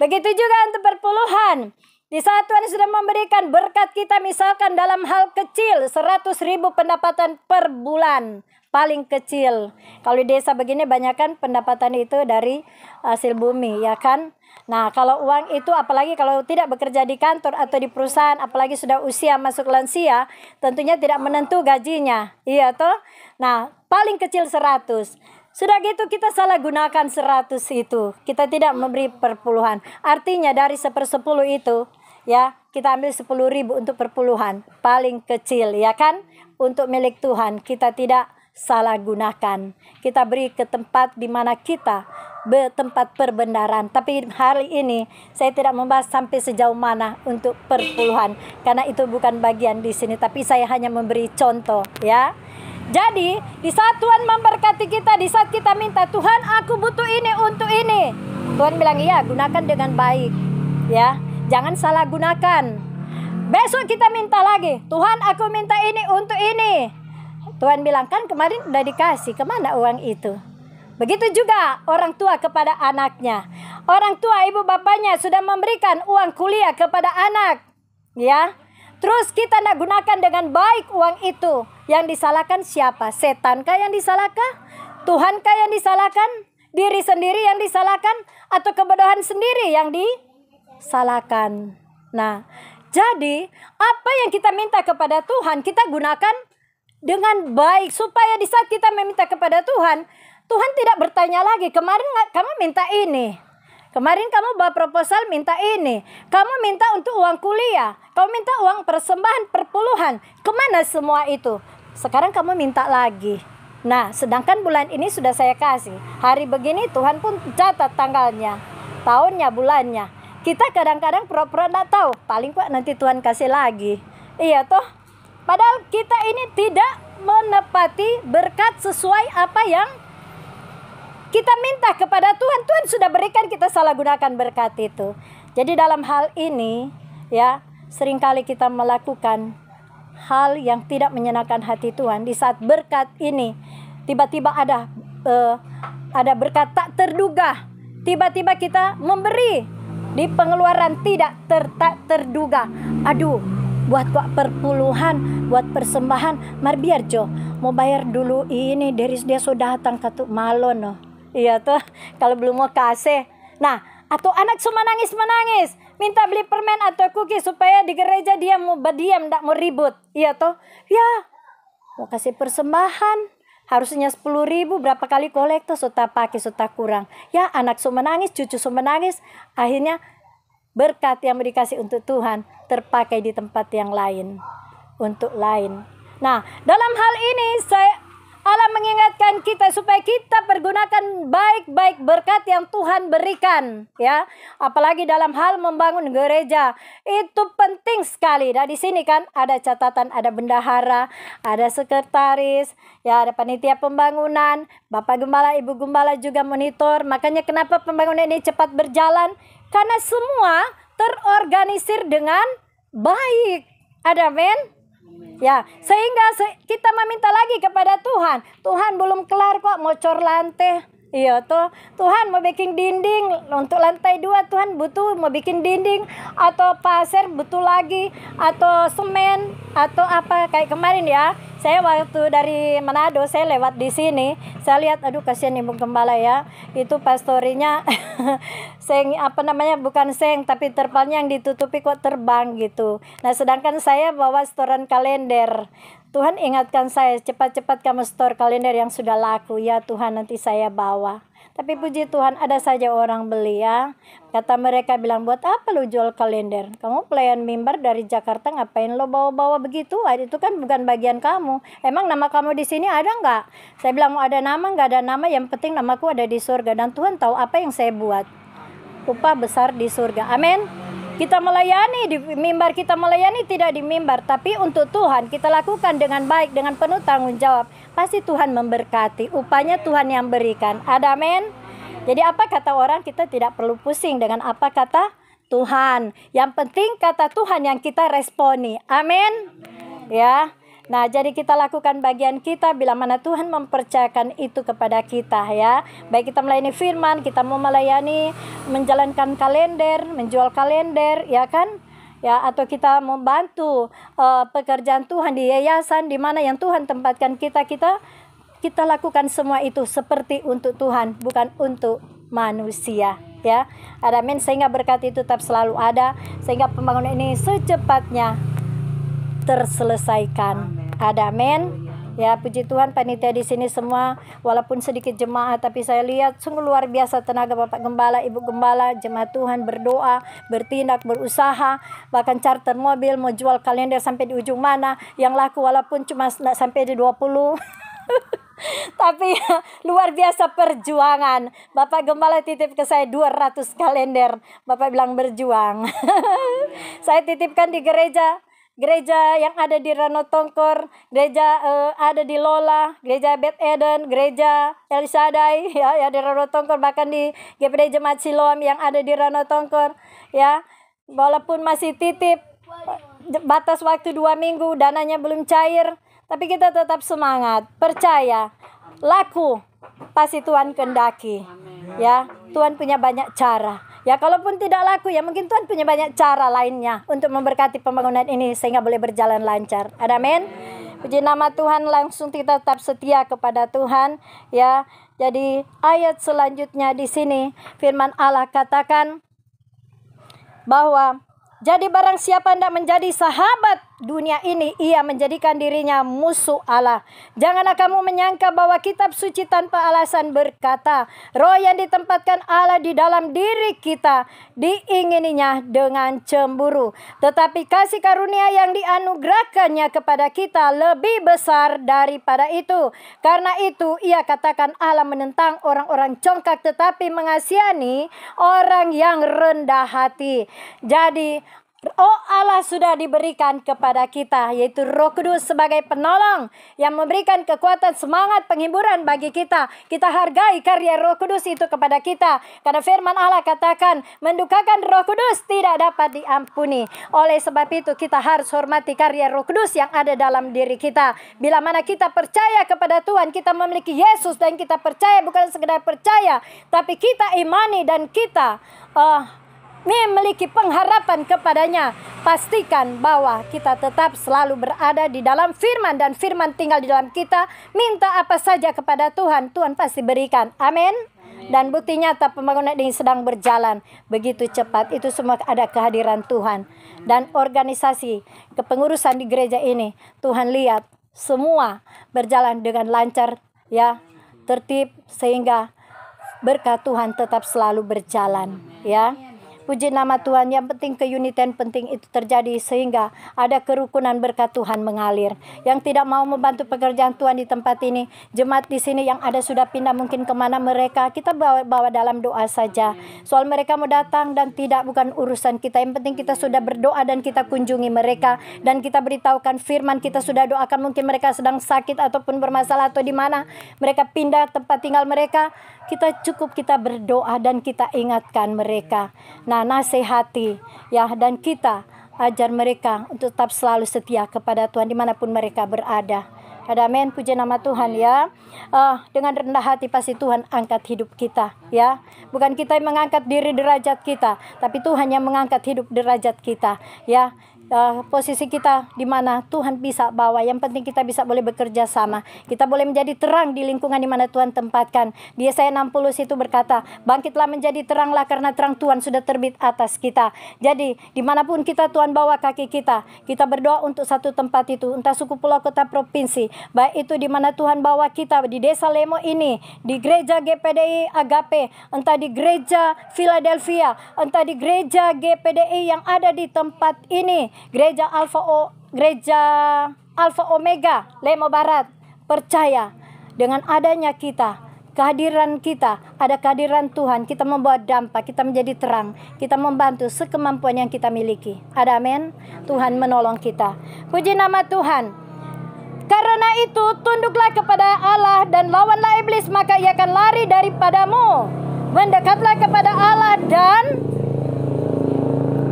Begitu juga untuk perpuluhan. Di saat Tuhan sudah memberikan berkat kita, misalkan dalam hal kecil 100.000 pendapatan per bulan, paling kecil. Kalau di desa begini banyakkan pendapatan itu dari hasil bumi, ya kan? Nah, kalau uang itu, apalagi kalau tidak bekerja di kantor atau di perusahaan, apalagi sudah usia masuk lansia, tentunya tidak menentu gajinya. Iya toh? Nah, paling kecil 100. Sudah gitu kita salah gunakan 100 itu. Kita tidak memberi perpuluhan. Artinya dari 1/10 itu, ya, kita ambil 10.000 untuk perpuluhan. Paling kecil, ya kan? Untuk milik Tuhan, kita tidak salah gunakan. Kita beri ke tempat di mana kita tempat perbendaharaan. Tapi hari ini saya tidak membahas sampai sejauh mana untuk perpuluhan, karena itu bukan bagian di sini, tapi saya hanya memberi contoh, ya. Jadi di saat Tuhan memberkati kita, di saat kita minta, Tuhan aku butuh ini untuk ini, Tuhan bilang iya, gunakan dengan baik, ya, jangan salah gunakan. Besok kita minta lagi, Tuhan aku minta ini untuk ini, Tuhan bilang kan kemarin udah dikasih, kemana uang itu? Begitu juga orang tua kepada anaknya. Orang tua ibu bapaknya sudah memberikan uang kuliah kepada anak, ya. Terus kita nak gunakan dengan baik uang itu. Yang disalahkan siapa? Setankah yang disalahkan? Tuhankah yang disalahkan? diri sendiri yang disalahkan atau kebodohan sendiri yang disalahkan. Nah, jadi apa yang kita minta kepada Tuhan kita gunakan dengan baik supaya di saat kita meminta kepada Tuhan, Tuhan tidak bertanya lagi, kemarin kamu minta ini, kemarin kamu bawa proposal minta ini, kamu minta untuk uang kuliah, kamu minta uang persembahan perpuluhan, kemana semua itu? Sekarang kamu minta lagi. Nah, sedangkan bulan ini sudah saya kasih, hari begini Tuhan pun catat tanggalnya, tahunnya, bulannya. Kita kadang-kadang pura-pura tidak tahu, paling kok nanti Tuhan kasih lagi. Iya toh, padahal kita ini tidak menepati berkat sesuai apa yang kita minta kepada Tuhan. Tuhan sudah berikan, kita salah gunakan berkat itu. Jadi dalam hal ini ya, seringkali kita melakukan hal yang tidak menyenangkan hati Tuhan. Di saat berkat ini tiba-tiba ada berkat tak terduga, tiba-tiba kita memberi di pengeluaran tak terduga. Aduh, buat kok perpuluhan, buat persembahan, mar biar Jo mau bayar dulu ini, dari dia sudah datang katuk malon no. Iya tuh, kalau belum mau kasih. Nah, atau anak semua menangis, minta beli permen atau cookies supaya di gereja dia mau berdiam, tidak mau ribut. Iya tuh, ya mau kasih persembahan, harusnya 10.000, berapa kali kolektor sudah pakai, sudah kurang. Ya, anak semua menangis, cucu semua menangis. Akhirnya berkat yang dikasih untuk Tuhan terpakai di tempat yang lain, untuk lain. Nah, dalam hal ini Allah mengingatkan kita supaya kita pergunakan baik-baik berkat yang Tuhan berikan, ya. Apalagi dalam hal membangun gereja, itu penting sekali. Nah, di sini kan ada catatan, ada bendahara, ada sekretaris, ya, ada panitia pembangunan, Bapak Gembala, Ibu Gembala juga monitor. Makanya kenapa pembangunan ini cepat berjalan? Karena semua terorganisir dengan baik. Ada men? Ya, sehingga kita meminta lagi kepada Tuhan. Tuhan belum kelar kok, mau cor lantai. Iya tuh, Tuhan mau bikin dinding untuk lantai 2, Tuhan butuh mau bikin dinding atau pasir butuh lagi, atau semen atau apa kayak kemarin ya. Saya waktu dari Manado saya lewat di sini, saya lihat aduh kasihan Ibu Gembala ya. Itu pastorinya seng bukan seng tapi terpalnya yang ditutupi kok terbang gitu. Nah, sedangkan saya bawa setoran kalender. Tuhan ingatkan saya, cepat-cepat kamu store kalender yang sudah laku. Ya Tuhan, nanti saya bawa. Tapi puji Tuhan ada saja orang beli ya. Kata mereka bilang, buat apa lo jual kalender? Kamu pelayan mimbar dari Jakarta, ngapain lo bawa-bawa begitu? Itu kan bukan bagian kamu. Emang nama kamu di sini ada nggak? Saya bilang, mau ada nama nggak ada nama, yang penting namaku ada di surga. Dan Tuhan tahu apa yang saya buat. Upah besar di surga. Amin. Kita melayani di mimbar, kita melayani tidak di mimbar, tapi untuk Tuhan kita lakukan dengan baik, dengan penuh tanggung jawab. Pasti Tuhan memberkati, upahnya Tuhan yang berikan. Ada amin. Jadi apa kata orang, kita tidak perlu pusing dengan apa kata Tuhan. Yang penting kata Tuhan yang kita responi. Amin. Ya. Nah, jadi kita lakukan bagian kita bila mana Tuhan mempercayakan itu kepada kita ya. Baik kita melayani firman, kita mau melayani, menjalankan kalender, menjual kalender, ya kan? Ya, atau kita membantu pekerjaan Tuhan di yayasan di mana yang Tuhan tempatkan kita lakukan semua itu seperti untuk Tuhan, bukan untuk manusia ya. Ada amin, sehingga berkat itu tetap selalu ada, sehingga pembangunan ini secepatnya terselesaikan. Ada amin. Ya, puji Tuhan panitia di sini semua walaupun sedikit jemaat, tapi saya lihat sungguh luar biasa tenaga Bapak Gembala, Ibu Gembala, jemaat Tuhan berdoa, bertindak, berusaha, bahkan charter mobil mau jual kalender sampai di ujung mana, yang laku walaupun cuma sampai di 20. Tapi luar biasa perjuangan. Bapak Gembala titip ke saya 200 kalender. Bapak bilang berjuang. Saya titipkan di gereja yang ada di Ranotongkor, gereja ada di Lola, gereja Beth Eden, gereja El Shaddai ya di Ranotongkor, bahkan di GPD Jemaat Siloam yang ada di Ranotongkor ya. Walaupun masih titip, batas waktu 2 minggu, dananya belum cair, tapi kita tetap semangat, percaya, laku, pasti Tuhan kehendaki ya. Tuhan punya banyak cara. Ya, kalaupun tidak laku, ya mungkin Tuhan punya banyak cara lainnya untuk memberkati pembangunan ini sehingga boleh berjalan lancar. Ada amin. Puji nama Tuhan, langsung kita tetap setia kepada Tuhan ya. Jadi ayat selanjutnya di sini firman Allah katakan bahwa jadi barang siapa hendak menjadi sahabat dunia ini, ia menjadikan dirinya musuh Allah. Janganlah kamu menyangka bahwa kitab suci tanpa alasan berkata, roh yang ditempatkan Allah di dalam diri kita diingininya dengan cemburu. Tetapi kasih karunia yang dianugerahkannya kepada kita lebih besar daripada itu. Karena itu ia katakan Allah menentang orang-orang congkak tetapi mengasihani orang yang rendah hati. Jadi Allah sudah diberikan kepada kita, yaitu Roh Kudus sebagai penolong yang memberikan kekuatan, semangat, penghiburan bagi kita. Kita hargai karya Roh Kudus itu kepada kita. Karena firman Allah katakan, mendukakan Roh Kudus tidak dapat diampuni. Oleh sebab itu kita harus hormati karya Roh Kudus yang ada dalam diri kita. Bila mana kita percaya kepada Tuhan, kita memiliki Yesus dan kita percaya, bukan sekedar percaya, tapi kita imani dan kita memiliki pengharapan kepadanya. Pastikan bahwa kita tetap selalu berada di dalam firman dan firman tinggal di dalam kita. Minta apa saja kepada Tuhan, Tuhan pasti berikan. Amin. Dan bukti nyata pembangunan ini sedang berjalan begitu cepat. Itu semua ada kehadiran Tuhan. Dan organisasi kepengurusan di gereja ini, Tuhan lihat semua berjalan dengan lancar ya, tertib, sehingga berkat Tuhan tetap selalu berjalan ya. Puji nama Tuhan, yang penting keunitan penting itu terjadi sehingga ada kerukunan berkat Tuhan mengalir. Yang tidak mau membantu pekerjaan Tuhan di tempat ini, jemaat di sini yang ada sudah pindah mungkin kemana mereka, kita bawa dalam doa saja. Soal mereka mau datang dan tidak, bukan urusan kita. Yang penting kita sudah berdoa dan kita kunjungi mereka dan kita beritahukan firman, kita sudah doakan. Mungkin mereka sedang sakit ataupun bermasalah atau di mana mereka pindah tempat tinggal mereka. Kita berdoa dan kita ingatkan mereka. Nah, nasihati ya, dan kita ajar mereka untuk tetap selalu setia kepada Tuhan dimanapun mereka berada. Amin. Puji nama Tuhan ya. Dengan rendah hati pasti Tuhan angkat hidup kita ya. Bukan kita yang mengangkat diri derajat kita, tapi Tuhan yang mengangkat hidup derajat kita ya. Posisi kita di mana Tuhan bisa bawa. Yang penting kita bisa boleh bekerja sama. Kita boleh menjadi terang di lingkungan di mana Tuhan tempatkan. Di Yesaya 60 situ berkata, bangkitlah menjadi teranglah karena terang Tuhan sudah terbit atas kita. Jadi dimanapun kita Tuhan bawa kaki kita, kita berdoa untuk satu tempat itu, entah suku, pulau, kota, provinsi. Baik itu di mana Tuhan bawa kita, di desa Lemo ini, di gereja GPDI Agape, entah di gereja Philadelphia, entah di gereja GPDI yang ada di tempat ini, gereja Alfa Omega Lemo Barat. Percaya dengan adanya kita, kehadiran kita, ada kehadiran Tuhan, kita membawa dampak, kita menjadi terang, kita membantu sekemampuan yang kita miliki. Ada amin. Tuhan menolong kita. Puji nama Tuhan. Karena itu tunduklah kepada Allah dan lawanlah iblis, maka ia akan lari daripadamu. Mendekatlah kepada Allah dan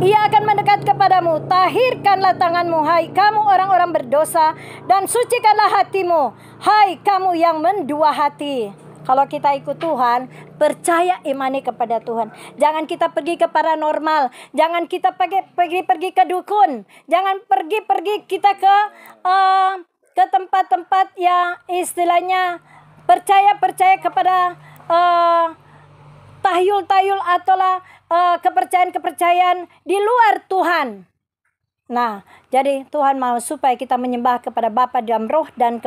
Ia akan mendekat kepadamu. Tahirkanlah tanganmu, hai kamu orang-orang berdosa, dan sucikanlah hatimu, hai kamu yang mendua hati. Kalau kita ikut Tuhan, percaya, imani kepada Tuhan. Jangan kita pergi ke paranormal, jangan kita pergi ke dukun, jangan pergi kita ke tempat-tempat yang istilahnya percaya kepada tahyul-tahyul ataulah kepercayaan-kepercayaan di luar Tuhan. Nah, jadi Tuhan mau supaya kita menyembah kepada Bapa dalam roh dan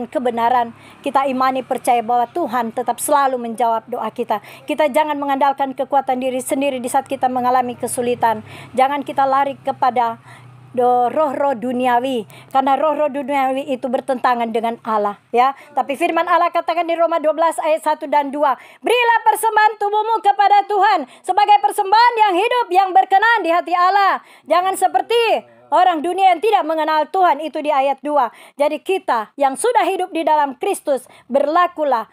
kebenaran. Kita imani, percaya bahwa Tuhan tetap selalu menjawab doa kita. Kita jangan mengandalkan kekuatan diri sendiri di saat kita mengalami kesulitan. Jangan kita lari kepada roh-roh duniawi, karena roh-roh duniawi itu bertentangan dengan Allah ya. Tapi firman Allah katakan di Roma 12 ayat 1 dan 2, berilah persembahan tubuhmu kepada Tuhan sebagai persembahan yang hidup, yang berkenan di hati Allah. Jangan seperti orang dunia yang tidak mengenal Tuhan, itu di ayat 2. Jadi kita yang sudah hidup di dalam Kristus, berlakulah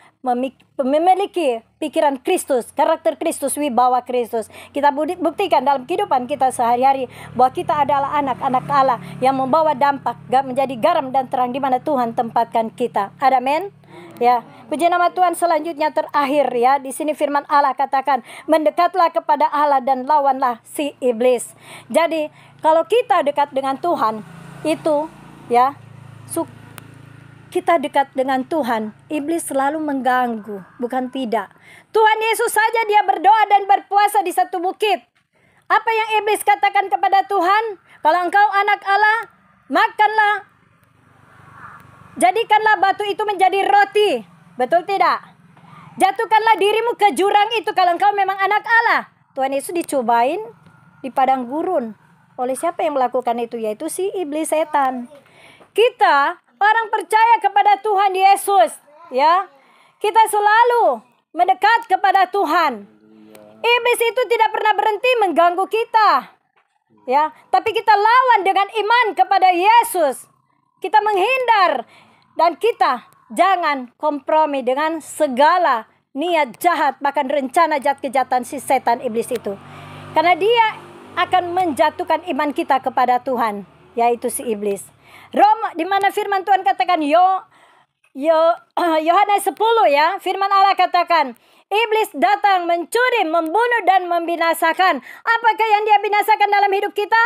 memiliki pikiran Kristus, karakter Kristus, wibawa Kristus. Kita buktikan dalam kehidupan kita sehari-hari bahwa kita adalah anak-anak Allah yang membawa dampak, menjadi garam dan terang di mana Tuhan tempatkan kita. Amin. Ya, puji nama Tuhan. Selanjutnya terakhir ya, di sini firman Allah katakan, mendekatlah kepada Allah dan lawanlah si iblis. Jadi kalau kita dekat dengan Tuhan itu ya, kita dekat dengan Tuhan, iblis selalu mengganggu, bukan tidak. Tuhan Yesus saja dia berdoa dan berpuasa di satu bukit. Apa yang iblis katakan kepada Tuhan? Kalau engkau anak Allah, makanlah, jadikanlah batu itu menjadi roti. Betul tidak? Jatuhkanlah dirimu ke jurang itu kalau engkau memang anak Allah. Tuhan Yesus dicobain di padang gurun. Oleh siapa yang melakukan itu? Yaitu si iblis setan. Kita orang percaya kepada Tuhan Yesus, ya. Kita selalu mendekat kepada Tuhan. Iblis itu tidak pernah berhenti mengganggu kita, ya. Tapi kita lawan dengan iman kepada Yesus. Kita menghindar dan kita jangan kompromi dengan segala niat jahat, bahkan rencana jahat kejahatan si setan iblis itu. Karena dia akan menjatuhkan iman kita kepada Tuhan, yaitu si iblis. Roma, di mana firman Tuhan katakan Yohanes 10 ya, firman Allah katakan, iblis datang mencuri, membunuh dan membinasakan. Apakah yang dia binasakan dalam hidup kita?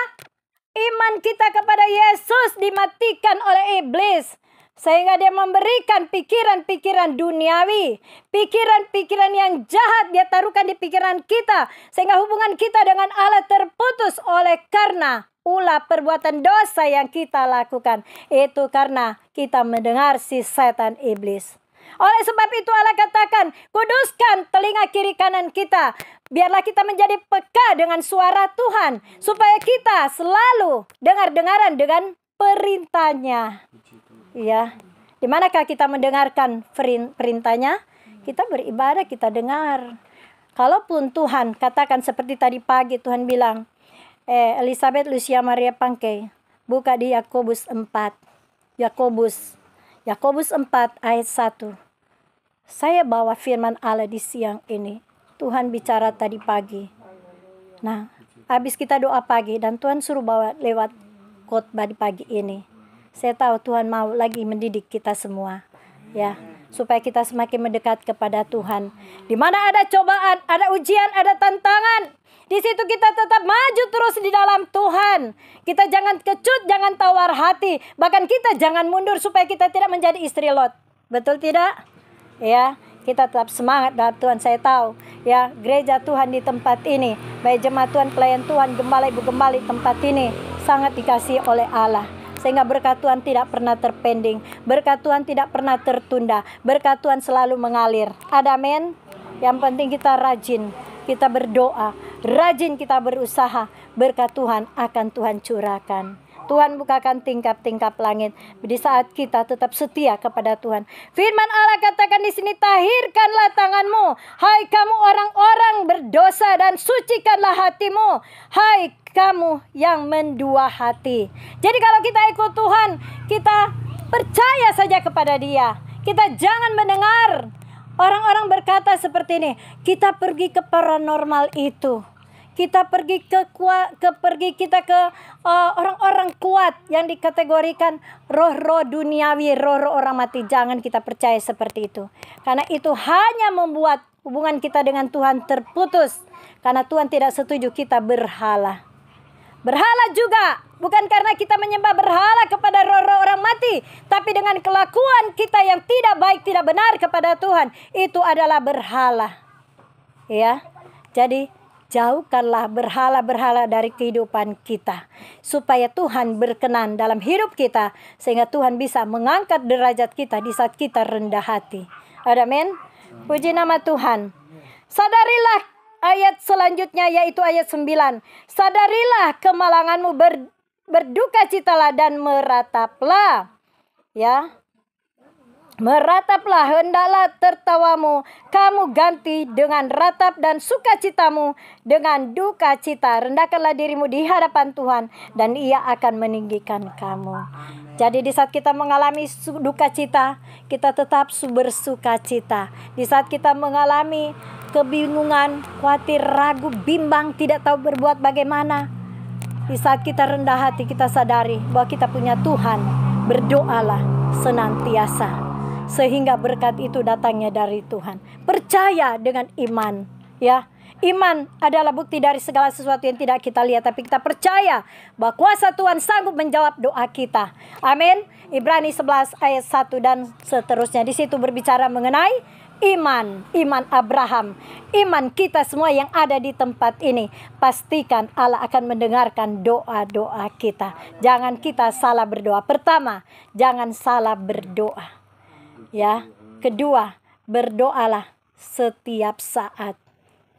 Iman kita kepada Yesus dimatikan oleh iblis. Sehingga dia memberikan pikiran-pikiran duniawi, pikiran-pikiran yang jahat dia taruhkan di pikiran kita. Sehingga hubungan kita dengan Allah terputus oleh karena ulah perbuatan dosa yang kita lakukan. Itu karena kita mendengar si setan iblis. Oleh sebab itu Allah katakan, kuduskan telinga kiri kanan kita. Biarlah kita menjadi peka dengan suara Tuhan. Supaya kita selalu dengar-dengaran dengan perintahnya. Ya, di manakah kita mendengarkan perintahnya? Kita beribadah, kita dengar. Kalaupun Tuhan katakan seperti tadi pagi Tuhan bilang, Elizabeth Lucia Maria Pangkei, buka di Yakobus 4. Yakobus 4 ayat 1. Saya bawa firman Allah di siang ini. Tuhan bicara tadi pagi. Nah, habis kita doa pagi dan Tuhan suruh bawa lewat khotbah di pagi ini. Saya tahu Tuhan mau lagi mendidik kita semua, ya, supaya kita semakin mendekat kepada Tuhan. Di mana ada cobaan, ada ujian, ada tantangan, di situ kita tetap maju terus di dalam Tuhan. Kita jangan kecut, jangan tawar hati, bahkan kita jangan mundur supaya kita tidak menjadi istri Lot. Betul tidak? Ya, kita tetap semangat dalam Tuhan. Saya tahu, ya, gereja Tuhan di tempat ini, baik jemaat Tuhan, pelayan Tuhan, gembala ibu gembala di tempat ini sangat dikasihi oleh Allah. Sehingga berkat Tuhan tidak pernah terpending. Berkat Tuhan tidak pernah tertunda. Berkat Tuhan selalu mengalir. Ada amin? Yang penting kita rajin. Kita berdoa. Rajin kita berusaha. Berkat Tuhan akan Tuhan curahkan. Tuhan bukakan tingkap-tingkap langit. Di saat kita tetap setia kepada Tuhan. Firman Allah katakan di sini, tahirkanlah tanganmu, hai kamu orang-orang berdosa, dan sucikanlah hatimu, hai kamu yang mendua hati. Jadi kalau kita ikut Tuhan, kita percaya saja kepada Dia. Kita jangan mendengar orang-orang berkata seperti ini, kita pergi ke paranormal itu. Kita pergi ke orang-orang kuat yang dikategorikan roh-roh duniawi, roh-roh orang mati. Jangan kita percaya seperti itu. Karena itu hanya membuat hubungan kita dengan Tuhan terputus. Karena Tuhan tidak setuju kita berhala. Berhala juga bukan karena kita menyembah berhala kepada roh-roh orang mati, tapi dengan kelakuan kita yang tidak baik, tidak benar kepada Tuhan, itu adalah berhala. Ya. Jadi jauhkanlah berhala-berhala dari kehidupan kita, supaya Tuhan berkenan dalam hidup kita, sehingga Tuhan bisa mengangkat derajat kita di saat kita rendah hati. Amin. Puji nama Tuhan. Sadarilah ayat selanjutnya, yaitu ayat 9. Sadarilah kemalanganmu, berduka citalah dan merataplah. Ya. Merataplah, hendaklah tertawamu kamu ganti dengan ratap, dan sukacitamu dengan duka cita. Rendahkanlah dirimu di hadapan Tuhan, dan Ia akan meninggikan kamu. Jadi di saat kita mengalami duka cita, kita tetap bersuka cita. Di saat kita mengalami kebingungan, khawatir, ragu, bimbang, tidak tahu berbuat bagaimana, di saat kita rendah hati, kita sadari bahwa kita punya Tuhan. Berdoalah senantiasa, sehingga berkat itu datangnya dari Tuhan. Percaya dengan iman, ya. Iman adalah bukti dari segala sesuatu yang tidak kita lihat, tapi kita percaya bahwa kuasa Tuhan sanggup menjawab doa kita. Amin. Ibrani 11 ayat 1 dan seterusnya. Di situ berbicara mengenai iman Abraham, iman kita semua yang ada di tempat ini. Pastikan Allah akan mendengarkan doa-doa kita. Jangan kita salah berdoa. Pertama, jangan salah berdoa. Ya. Kedua, berdoalah setiap saat.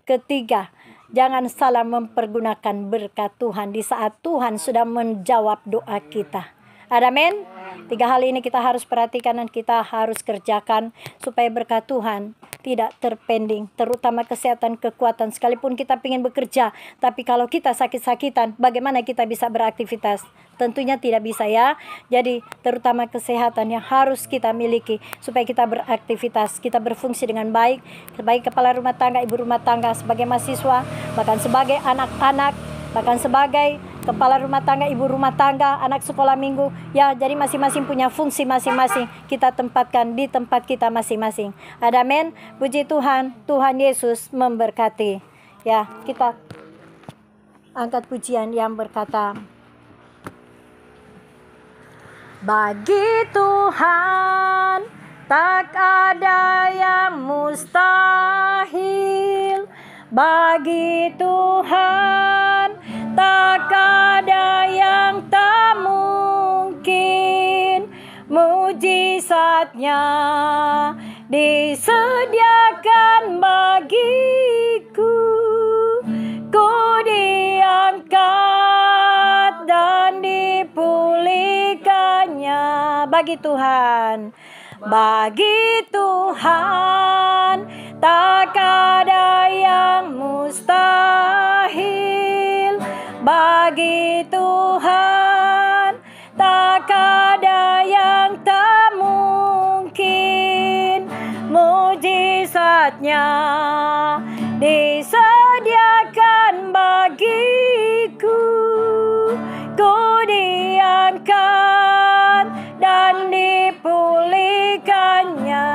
Ketiga, jangan salah mempergunakan berkat Tuhan di saat Tuhan sudah menjawab doa kita. Amin. 3 hal ini kita harus perhatikan dan kita harus kerjakan supaya berkat Tuhan tidak terpending, terutama kesehatan, kekuatan. Sekalipun kita ingin bekerja, tapi kalau kita sakit-sakitan, bagaimana kita bisa beraktivitas? Tentunya tidak bisa ya. Jadi terutama kesehatan yang harus kita miliki supaya kita beraktivitas, kita berfungsi dengan baik, sebagai kepala rumah tangga, ibu rumah tangga, sebagai mahasiswa, bahkan sebagai anak-anak, bahkan sebagai kepala rumah tangga, ibu rumah tangga, anak sekolah minggu. Ya, jadi masing-masing punya fungsi masing-masing. Kita tempatkan di tempat kita masing-masing. Amin. Puji Tuhan, Tuhan Yesus memberkati. Ya, kita angkat pujian yang berkata, bagi Tuhan tak ada yang mustahil. Bagi Tuhan tak ada yang tak mungkin. Mujizatnya disediakan bagiku. Ku diangkat dan dipulihkannya. Bagi Tuhan, bagi Tuhan tak ada yang mustahil. Bagi Tuhan tak ada yang tak mungkin. Mujizatnya disediakan bagiku. Ku diangkat dan dipulihkannya.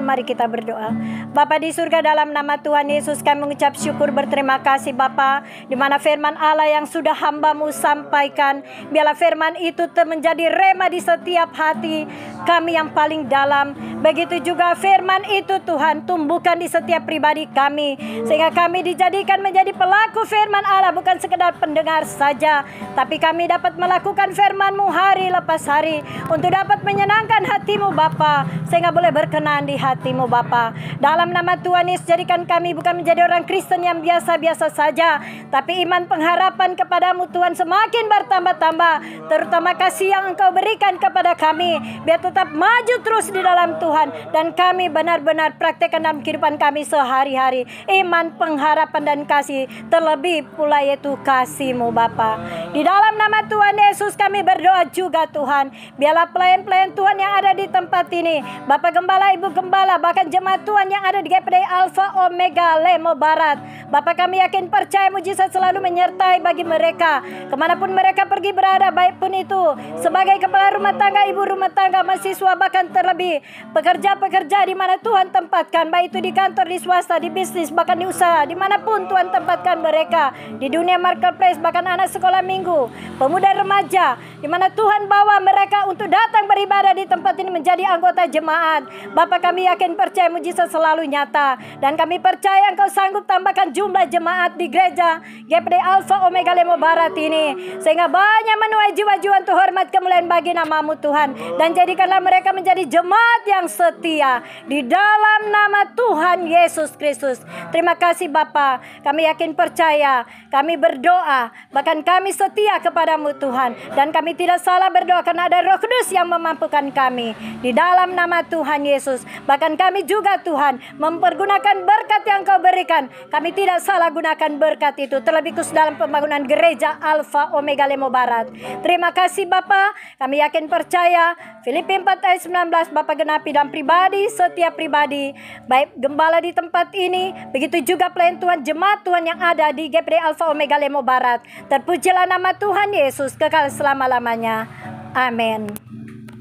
Mari kita berdoa. Bapa di surga, dalam nama Tuhan Yesus kami mengucap syukur, berterima kasih Bapa, di mana firman Allah yang sudah hamba-Mu sampaikan, biarlah firman itu menjadi rema di setiap hati kami yang paling dalam. Begitu juga firman itu Tuhan tumbuhkan di setiap pribadi kami, sehingga kami dijadikan menjadi pelaku firman Allah, bukan sekedar pendengar saja, tapi kami dapat melakukan firman-Mu hari lepas hari untuk dapat menyenangkan hati-Mu Bapa, sehingga boleh berkenan di hati-Mu Bapa. Dalam nama Tuhan Yesus, jadikan kami bukan menjadi orang Kristen yang biasa-biasa saja, tapi iman pengharapan kepadamu Tuhan semakin bertambah-tambah. Terutama kasih yang Engkau berikan kepada kami, biar tetap maju terus di dalam Tuhan, dan kami benar-benar praktekkan dalam kehidupan kami sehari-hari. Iman, pengharapan, dan kasih, terlebih pula yaitu kasih-Mu Bapa. Di dalam nama Tuhan Yesus kami berdoa juga Tuhan, biarlah pelayan-pelayan Tuhan yang ada di tempat ini, Bapak Gembala, Ibu Gembala, bahkan jemaat Tuhan yang ada di GPD Alfa Omega Lemo Barat. Bapak, kami yakin percaya mujizat selalu menyertai bagi mereka kemanapun mereka pergi berada, baik pun itu sebagai kepala rumah tangga, ibu rumah tangga, mahasiswa, bahkan terlebih pekerja-pekerja di mana Tuhan tempatkan, baik itu di kantor, di swasta, di bisnis, bahkan di usaha, dimanapun Tuhan tempatkan mereka, di dunia marketplace, bahkan anak sekolah minggu, pemuda remaja, di mana Tuhan bawa mereka untuk datang beribadah di tempat ini menjadi anggota jemaat. Bapak, kami yakin percaya mujizat selalu nyata, dan kami percaya Engkau sanggup tambahkan jumlah jemaat di gereja GPD Alfa Omega Lemo Barat ini, sehingga banyak menuai jiwa-jiwa untuk hormat kemuliaan bagi nama-Mu Tuhan, dan jadikanlah mereka menjadi jemaat yang setia di dalam nama Tuhan Yesus Kristus. Terima kasih Bapa, kami yakin percaya, kami berdoa, bahkan kami setia kepadamu Tuhan, dan kami tidak salah berdoa karena ada Roh Kudus yang memampukan kami di dalam nama Tuhan Yesus. Bahkan kami juga Tuhan mempergunakan berkat yang Kau berikan, kami tidak salah gunakan berkat itu, terlebih khusus dalam pembangunan gereja Alfa Omega Lemo Barat. Terima kasih Bapa, kami yakin percaya Filipi 4 ayat 19 Bapa genapi dalam pribadi, setiap pribadi, baik gembala di tempat ini, begitu juga pelayan Tuhan, jemaat Tuhan yang ada di GPD Alfa Omega Lemo Barat. Terpujilah nama Tuhan Yesus kekal selama-lamanya. Amin.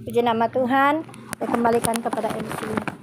Puji nama Tuhan. Saya kembalikan kepada MC.